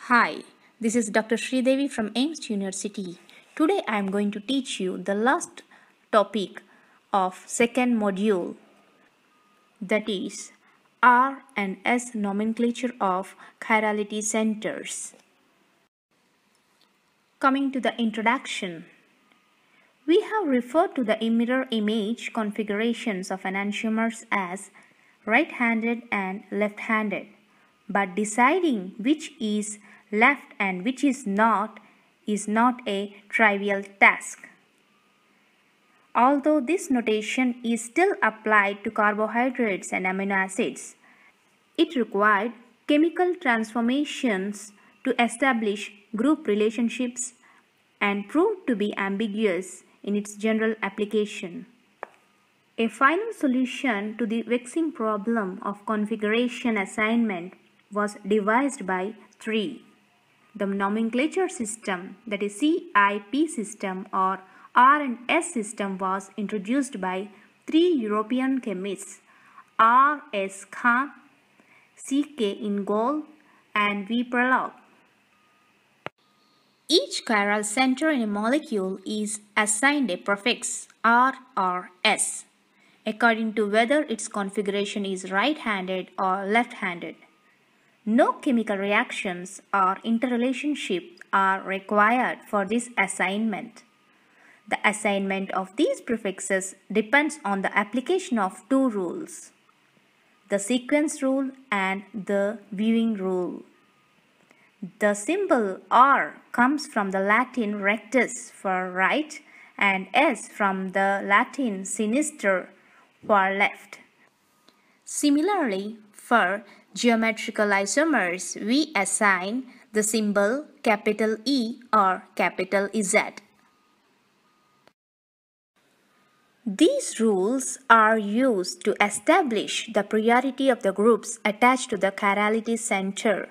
Hi, this is Dr. Sridevi from AIMS University. Today I am going to teach you the last topic of second module, that is R and S nomenclature of chirality centers. Coming to the introduction, we have referred to the mirror image configurations of enantiomers as right-handed and left-handed, but deciding which is left and which is not a trivial task. Although this notation is still applied to carbohydrates and amino acids, it required chemical transformations to establish group relationships and proved to be ambiguous in its general application. A final solution to the vexing problem of configuration assignment was devised by three. The nomenclature system, that is CIP system or R and S system, was introduced by three European chemists, R. S. Khan, C. K. Ingold, and V. Pralog. Each chiral center in a molecule is assigned a prefix R or S according to whether its configuration is right-handed or left-handed. No chemical reactions or interrelationships are required for this assignment. The assignment of these prefixes depends on the application of two rules, the sequence rule and the viewing rule. The symbol R comes from the Latin rectus for right and S from the Latin sinistra for left. Similarly, for geometrical isomers, we assign the symbol capital E or capital Z. These rules are used to establish the priority of the groups attached to the chirality center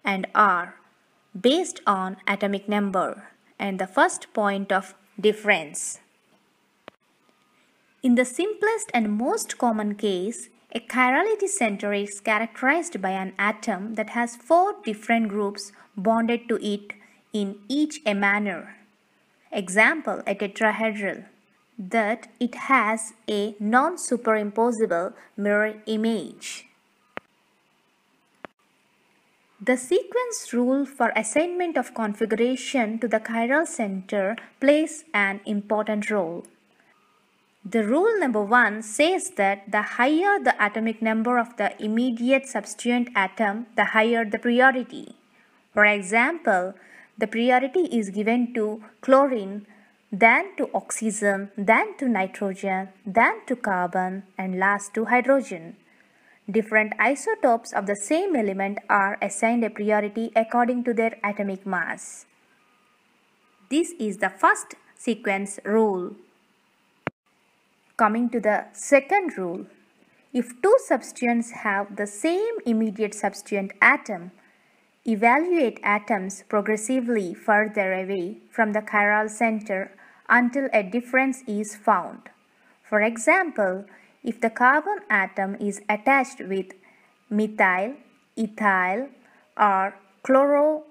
and are based on atomic number and the first point of difference. In the simplest and most common case, a chirality center is characterized by an atom that has four different groups bonded to it in each a manner. Example, a tetrahedral, that it has a non-superimposable mirror image. The sequence rule for assignment of configuration to the chiral center plays an important role. The rule number 1 says that the higher the atomic number of the immediate substituent atom, the higher the priority. For example, the priority is given to chlorine, then to oxygen, then to nitrogen, then to carbon, and last to hydrogen. Different isotopes of the same element are assigned a priority according to their atomic mass. This is the first sequence rule. Coming to the second rule, if two substituents have the same immediate substituent atom, evaluate atoms progressively further away from the chiral center until a difference is found. For example, if the carbon atom is attached with methyl, ethyl, or chloromethyl,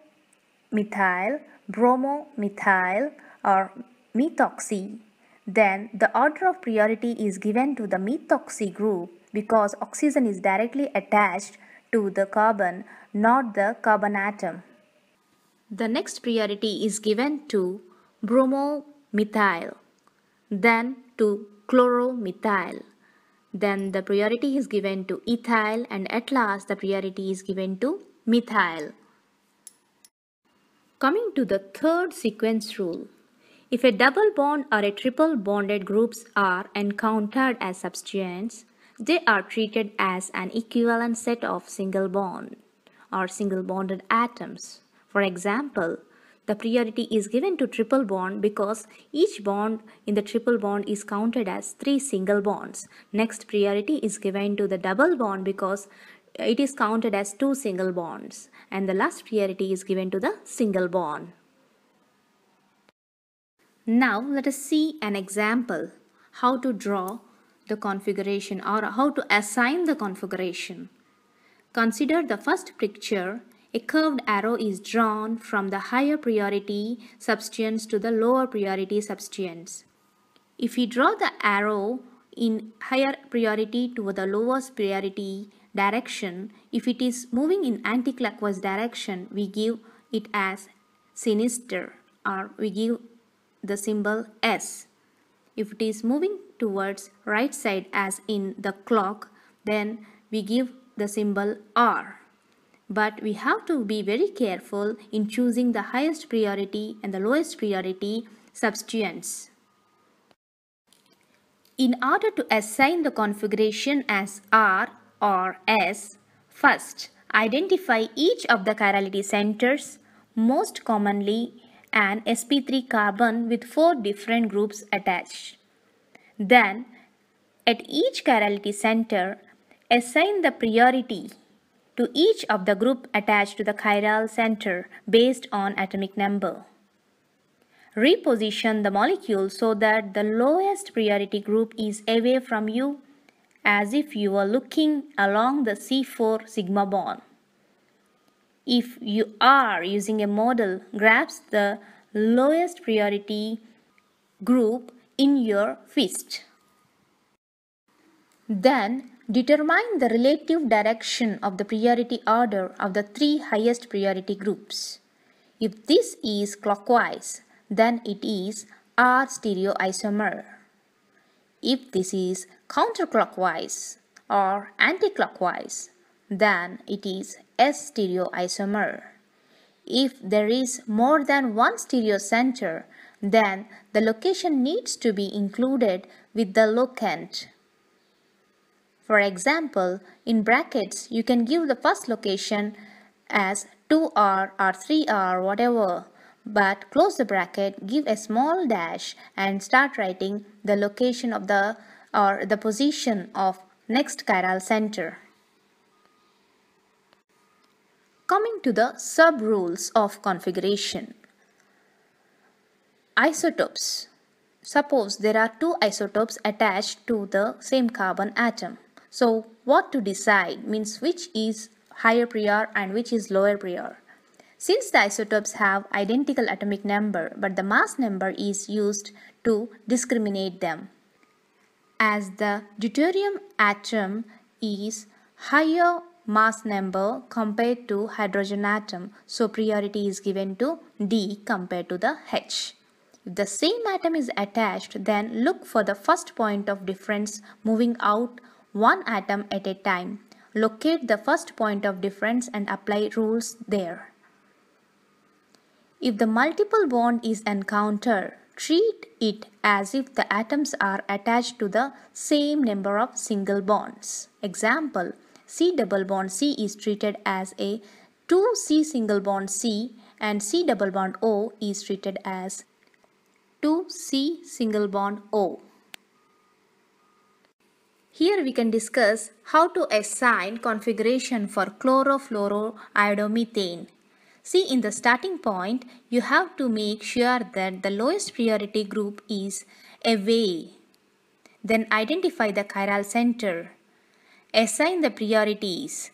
bromomethyl, or methoxy, then the order of priority is given to the methoxy group because oxygen is directly attached to the carbon, not the carbon atom. The next priority is given to bromomethyl, then to chloromethyl. Then the priority is given to ethyl, and at last the priority is given to methyl. Coming to the third sequence rule, if a double bond or a triple bonded groups are encountered as substituents, they are treated as an equivalent set of single bond or single bonded atoms. For example, the priority is given to triple bond because each bond in the triple bond is counted as 3 single bonds. Next priority is given to the double bond because it is counted as 2 single bonds. And the last priority is given to the single bond. Now let us see an example how to draw the configuration or how to assign the configuration. Consider the first picture. A curved arrow is drawn from the higher priority substituents to the lower priority substituents. If we draw the arrow in higher priority to the lowest priority direction, if it is moving in anti-clockwise direction, we give it as sinister, or we give the symbol S. If it is moving towards right side as in the clock, then we give the symbol R. But we have to be very careful in choosing the highest priority and the lowest priority substituents. In order to assign the configuration as R or S, first identify each of the chirality centers, most commonly an sp3 carbon with 4 different groups attached. Then, at each chirality center, assign the priority to each of the group attached to the chiral center based on atomic number. Reposition the molecule so that the lowest priority group is away from you, as if you were looking along the C4 sigma bond. If you are using a model, grasp the lowest priority group in your fist. Then determine the relative direction of the priority order of the 3 highest priority groups. If this is clockwise, then it is R stereoisomer. If this is counterclockwise or anticlockwise, then it is S stereoisomer. If there is more than one stereocenter, then the location needs to be included with the locant. For example, in brackets, you can give the first location as 2R or 3R, whatever. But close the bracket, give a small dash and start writing the location of the position of next chiral center. Coming to the sub-rules of configuration. Isotopes. Suppose there are 2 isotopes attached to the same carbon atom. So what to decide means which is higher prior and which is lower prior. Since the isotopes have identical atomic number, but the mass number is used to discriminate them. As the deuterium atom is higher mass number compared to hydrogen atom, so priority is given to D compared to the H. If the same atom is attached, then look for the first point of difference moving out one atom at a time. Locate the first point of difference and apply rules there. If the multiple bond is encountered, treat it as if the atoms are attached to the same number of single bonds. Example, C double bond C is treated as a 2C single bond C, and C double bond O is treated as 2C single bond O. Here we can discuss how to assign configuration for chlorofluoroiodomethane. See, in the starting point, you have to make sure that the lowest priority group is away. Then identify the chiral center. Assign the priorities.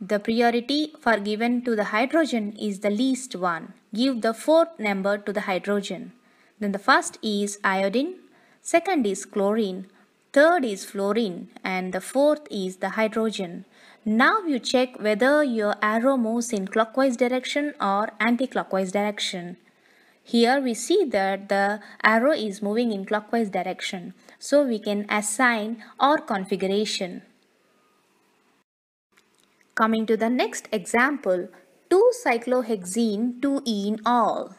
The priority for given to the hydrogen is the least one. Give the 4th number to the hydrogen. Then the first is iodine, second is chlorine, third is fluorine, and the 4th is the hydrogen. Now you check whether your arrow moves in clockwise direction or anti-clockwise direction. Here we see that the arrow is moving in clockwise direction, so we can assign our configuration. Coming to the next example, 2-cyclohexene 2-enol.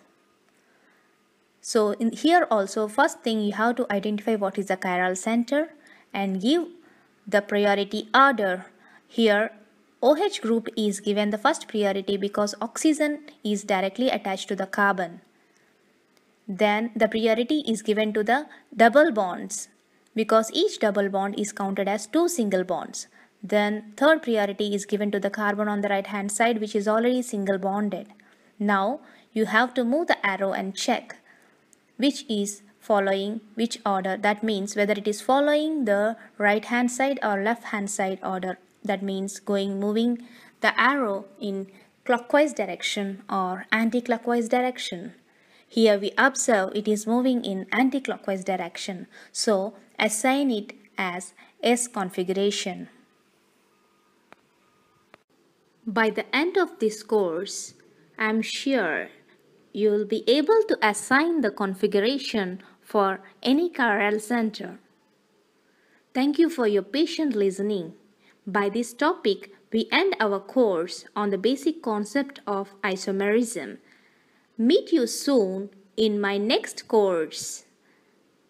So in here also, first thing you have to identify what is the chiral center and give the priority order. Here OH group is given the first priority because oxygen is directly attached to the carbon. Then the priority is given to the double bonds because each double bond is counted as 2 single bonds. Then third priority is given to the carbon on the right hand side, which is already single bonded. Now you have to move the arrow and check which is following which order. That means whether it is following the right hand side or left hand side order. That means moving the arrow in clockwise direction or anti-clockwise direction. Here we observe it is moving in anti-clockwise direction, so assign it as S configuration. By the end of this course, I am sure you will be able to assign the configuration for any chiral center. Thank you for your patient listening. By this topic, we end our course on the basic concept of isomerism. Meet you soon in my next course.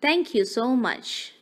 Thank you so much.